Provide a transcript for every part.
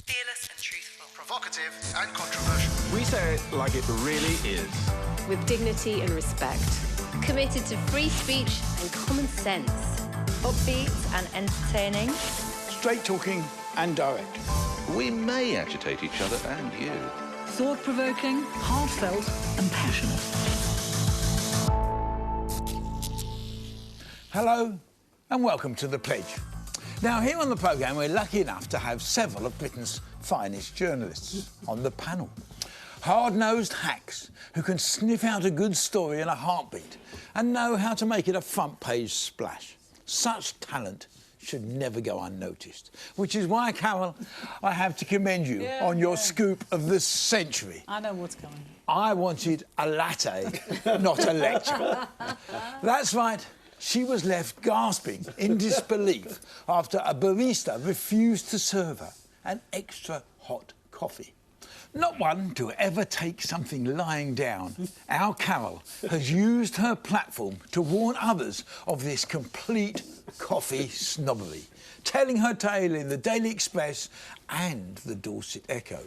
Fearless and truthful. Provocative and controversial. We say it like it really is. With dignity and respect. Committed to free speech and common sense. Upbeat and entertaining. Straight talking and direct. We may agitate each other and you. Thought-provoking, heartfelt and passionate. Hello and welcome to The Pledge. Now, here on the programme, we're lucky enough to have several of Britain's finest journalists on the panel. Hard-nosed hacks who can sniff out a good story in a heartbeat and know how to make it a front-page splash. Such talent should never go unnoticed, which is why, Carole, I have to commend you on your scoop of the century. I know what's going on. I wanted a latte, not a lecture. That's right. She was left gasping in disbelief after a barista refused to serve her an extra hot coffee. Not one to ever take something lying down, our Carole has used her platform to warn others of this complete coffee snobbery, telling her tale in the Daily Express and the Dorset Echo,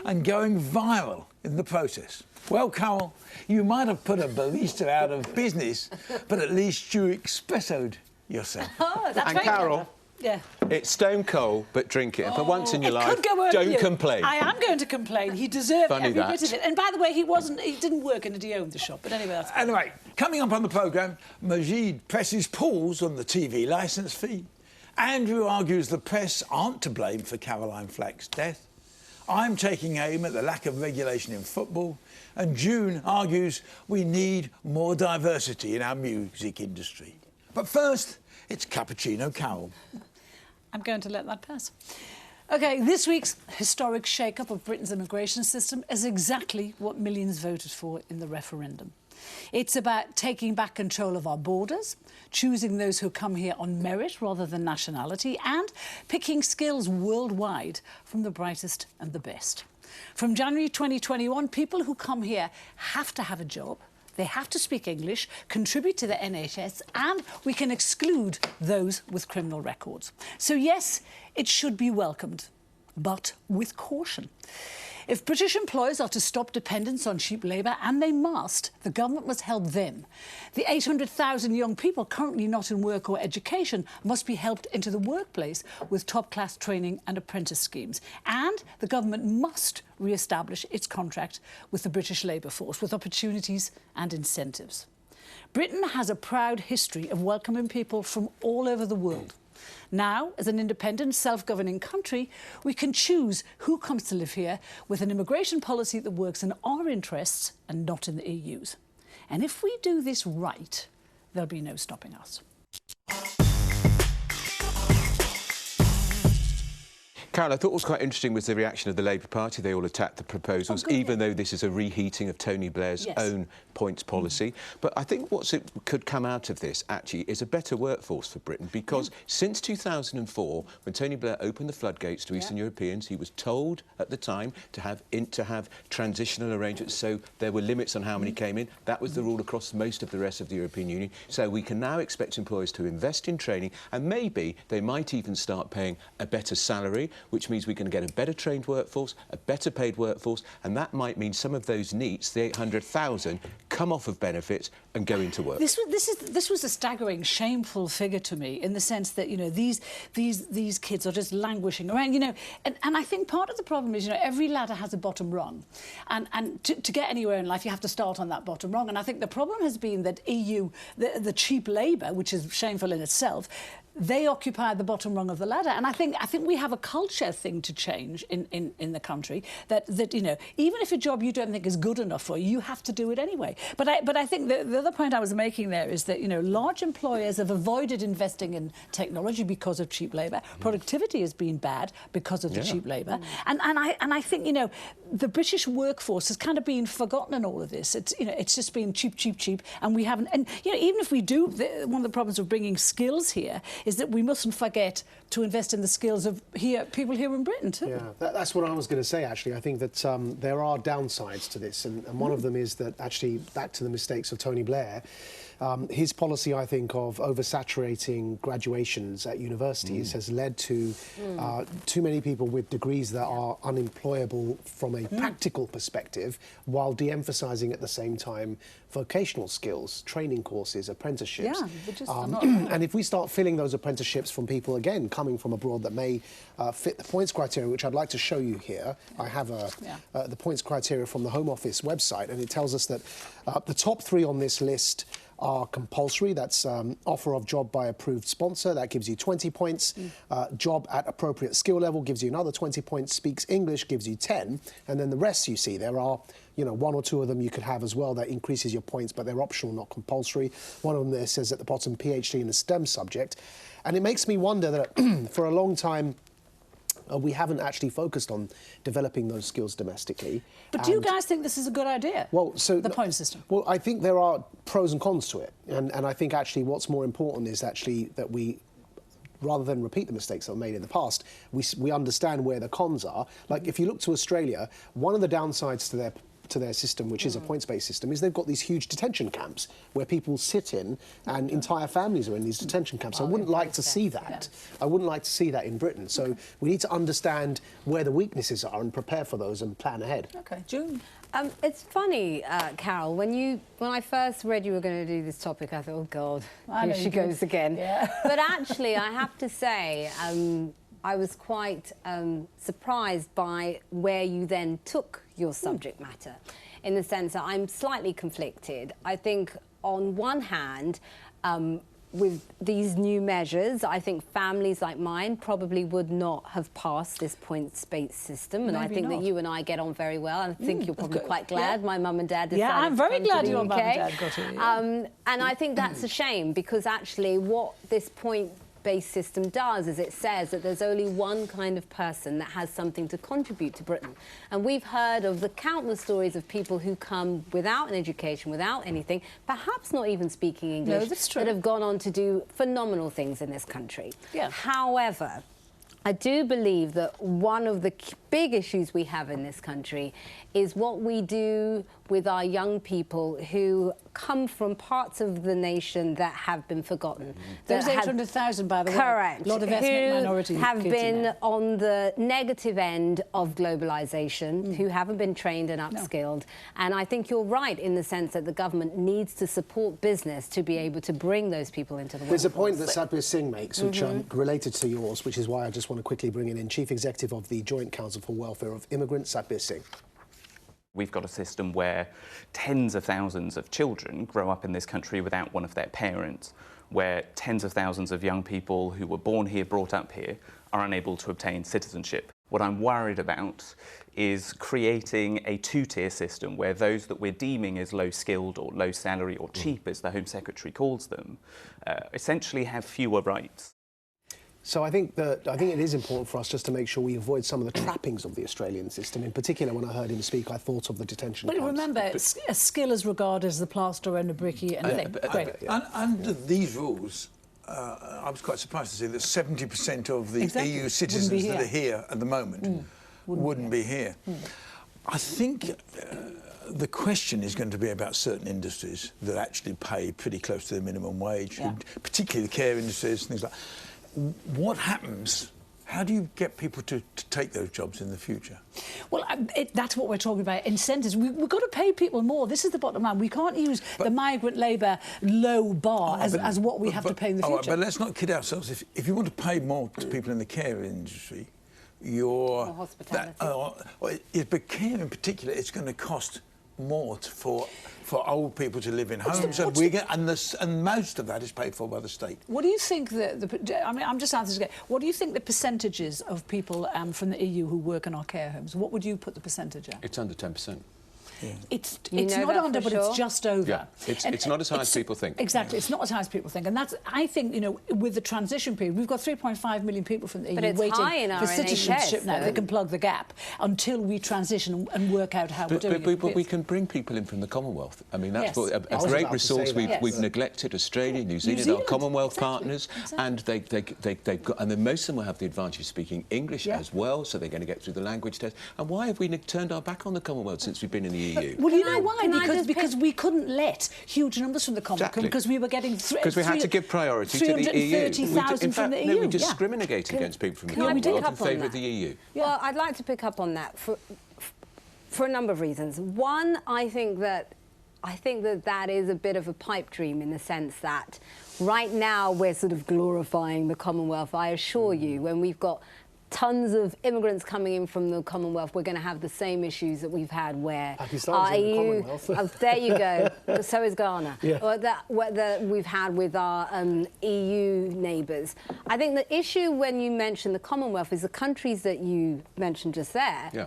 and going viral in the process. Well, Carole, you might have put a barista out of business, but at least you espressoed yourself. Oh, that's and Carole, yeah. It's stone cold, but drink it. And for once in your life, could go don't complain. I am going to complain. He deserved every that. bit of it. And by the way, he didn't work in it, he owned the shop. But anyway, that's fine. Anyway, coming up on the programme, Majid presses pause on the TV licence fee. Andrew argues the press aren't to blame for Caroline Flack's death. I'm taking aim at the lack of regulation in football. And June argues we need more diversity in our music industry. But first, it's Cappuccino Carole. I'm going to let that pass. OK, this week's historic shake-up of Britain's immigration system is exactly what millions voted for in the referendum. It's about taking back control of our borders, choosing those who come here on merit rather than nationality, and picking skills worldwide from the brightest and the best. From January 2021, people who come here have to have a job, they have to speak English, contribute to the NHS, and we can exclude those with criminal records. So yes, it should be welcomed, but with caution. If British employers are to stop dependence on cheap labour, and they must, the government must help them. The 800,000 young people currently not in work or education must be helped into the workplace with top-class training and apprentice schemes. And the government must re-establish its contract with the British labour force with opportunities and incentives. Britain has a proud history of welcoming people from all over the world. Now, as an independent, self-governing country, we can choose who comes to live here with an immigration policy that works in our interests and not in the EU's. And if we do this right, there'll be no stopping us. Carole, I thought what was quite interesting was the reaction of the Labour Party. They all attacked the proposals, even though this is a reheating of Tony Blair's own points policy. But I think what could come out of this, actually, is a better workforce for Britain, because since 2004, when Tony Blair opened the floodgates to Eastern Europeans, he was told at the time to have transitional arrangements, so there were limits on how many came in. That was the rule across most of the rest of the European Union. So we can now expect employers to invest in training, and maybe they might even start paying a better salary, which means we can get a better trained workforce, a better paid workforce, and that might mean some of those NEETs, the 800,000, come off of benefits and go into work. This was a staggering, shameful figure to me, in the sense that, you know, these kids are just languishing around, you know, and I think part of the problem is, you know, every ladder has a bottom rung, and to get anywhere in life you have to start on that bottom rung. And I think the problem has been that the cheap labour, which is shameful in itself, they occupy the bottom rung of the ladder. And I think we have a culture thing to change in the country, that you know, even if a job you don't think is good enough for you, you have to do it anyway. But I think the other point I was making there is that, you know, large employers have avoided investing in technology because of cheap labour. Productivity has been bad because of the cheap labour. And I think, you know, the British workforce has kind of been forgotten in all of this. It's, you know, it's just been cheap, cheap, cheap, and we haven't. And, you know, even if we do, one of the problems of bringing skills here is that we mustn't forget to invest in the skills of people here in Britain too. Yeah, that's what I was going to say, actually. I think that there are downsides to this, and one of them is that, actually, back to the mistakes of Tony Blair, his policy, I think, of oversaturating graduations at universities has led to too many people with degrees that are unemployable from a practical perspective, while de-emphasising at the same time vocational skills, training courses, apprenticeships. Yeah, they're just and if we start filling those apprenticeships from people, again, coming from abroad that may fit the points criteria, which I'd like to show you here. I have the points criteria from the Home Office website, and it tells us that the top 3 on this list are compulsory. That's offer of job by approved sponsor. That gives you 20 points. Job at appropriate skill level gives you another 20 points. Speaks English gives you 10. And then the rest, you see, there are, you know, 1 or 2 of them you could have as well that increases your points, but they're optional, not compulsory. One of them there says at the bottom, PhD in a STEM subject. And it makes me wonder that for a long time, we haven't actually focused on developing those skills domestically. But do you guys think this is a good idea? Well, so the point system. Well, I think there are pros and cons to it, and I think actually what's more important is actually that we, rather than repeat the mistakes that were made in the past, we understand where the cons are. Like if you look to Australia, one of the downsides to their system, which is a points-based system, is they've got these huge detention camps where people sit in and entire families are in these detention camps. I wouldn't like to see that. I wouldn't like to see that in Britain. So we need to understand where the weaknesses are and prepare for those and plan ahead. OK, June? It's funny, Carole, when I first read you were going to do this topic, I thought, oh, God, here she goes again. Yeah. But actually, I have to say, I was quite surprised by where you then took your subject matter, in the sense that I'm slightly conflicted. I think, on one hand, with these new measures, I think families like mine probably would not have passed this points-based system, and I think that you and I get on very well. I think you're probably quite glad my mum and dad decided to I'm very glad your mum and UK. dad got it. And I think that's a shame, because actually what this point-based system does is it says that there's only one kind of person that has something to contribute to Britain. And we've heard of the countless stories of people who come without an education, without anything, perhaps not even speaking English, that have gone on to do phenomenal things in this country. Yeah. However, I do believe that one of the big issues we have in this country is what we do with our young people who come from parts of the nation that have been forgotten. There's 800,000, by the way. Correct. A lot of ethnic minority have kids been on the negative end of globalisation, who haven't been trained and upskilled. And I think you're right in the sense that the government needs to support business to be able to bring those people into the workforce. There's a point that Satbir Singh makes, which related to yours, which is why I just want to quickly bring it in. Chief Executive of the Joint Council for Welfare of Immigrants, Satbir Singh. We've got a system where tens of thousands of children grow up in this country without one of their parents, where tens of thousands of young people who were born here, brought up here, are unable to obtain citizenship. What I'm worried about is creating a two-tier system where those that we're deeming as low-skilled or low-salary or cheap, as the Home Secretary calls them, essentially have fewer rights. So I think it is important for us just to make sure we avoid some of the trappings of the Australian system. In particular, when I heard him speak, I thought of the detention camps. But remember, a skill is regarded as the plaster and a bricky and a thing. Under these rules, I was quite surprised to see that 70% of the EU citizens that are here at the moment wouldn't be here. I think the question is going to be about certain industries that actually pay pretty close to the minimum wage, particularly the care industries and things like that. What happens? How do you get people to take those jobs in the future? Well, that's what we're talking about, incentives. We've got to pay people more. This is the bottom line. We can't use the migrant labour low bar as what we have to pay in the future. But let's not kid ourselves. If you want to pay more to people in the care industry, or hospitality. But care in particular, it's going to cost more for old people to live in homes, and most of that is paid for by the state. What do you think I mean, I'm just asking again. What do you think the percentages of people from the EU who work in our care homes? What would you put the percentage at? It's under 10%. It's You know not that under, for but sure? it's just over. Yeah, it's not as high as people think. Exactly, it's not as high as people think. And that's, I think, you know, with the transition period, we've got 3.5 million people from the But EU it's waiting high in our for citizenship NHS, now. though. They can plug the gap until we transition and work out how we're doing it. But we can bring people in from the Commonwealth. I mean, that's Yes. what, I a was great about to say resource. that. We've neglected Australia, New Zealand, our Zealand, Commonwealth exactly, partners, exactly. and they've got, and then most of them will have the advantage of speaking English as well, so they're going to get through the language test. And why have we turned our back on the Commonwealth since we've been in the EU? Well, you know why? can I just Because we couldn't let huge numbers from the Commonwealth Exactly. because we were getting Because we had to give priority to the EU. 330,000 from the EU. No, we yeah. discriminate against people from the Can I pick Commonwealth in up on favour of that? the EU. Well, I'd like to pick up on that for a number of reasons. One, I think that that is a bit of a pipe dream in the sense that right now we're sort of glorifying the Commonwealth. I assure you, when we've got tons of immigrants coming in from the Commonwealth, we're going to have the same issues that we've had where Pakistan's in the Commonwealth. there you go. So is Ghana. Yeah. Or that we've had with our EU neighbours. I think the issue when you mention the Commonwealth is the countries that you mentioned just there. Yeah.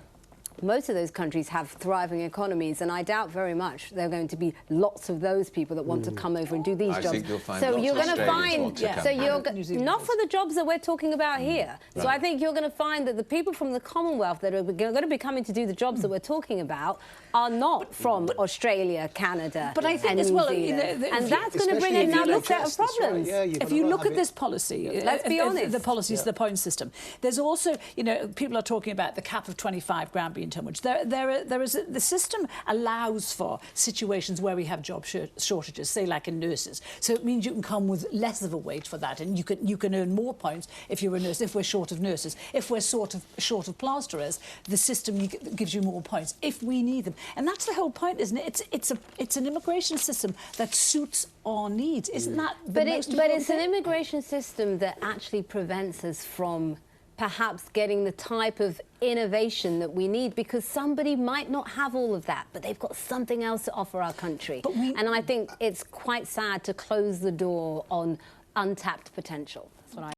Most of those countries have thriving economies, and I doubt very much there are going to be lots of those people that want to come over and do these jobs. I think you'll find so lots you're of going to Australians find, want to come so here. you're New Zealand not for the jobs that we're talking about here. So Right. I think you're going to find that the people from the Commonwealth that are going to be coming to do the jobs that we're talking about are not from Australia, Canada, But I think and as New well, Zealand. And that's going to bring Especially if you another don't set of test, that's right, problems. yeah, you're If gonna you not look have at it. this policy, Let's be honest. the policies, the point system, there's also, you know, people are talking about the cap of 25 grand being too much. The system allows for situations where we have job shortages, say like in nurses. So it means you can come with less of a wage for that, and you can earn more points if you're a nurse. If we're short of nurses, if we're short of plasterers, the system gives you more points if we need them. And that's the whole point, isn't it? It's an immigration system that suits our needs, isn't that? But it's an immigration system that actually prevents us from perhaps getting the type of innovation that we need, because somebody might not have all of that, but they've got something else to offer our country. And I think it's quite sad to close the door on untapped potential. That's what I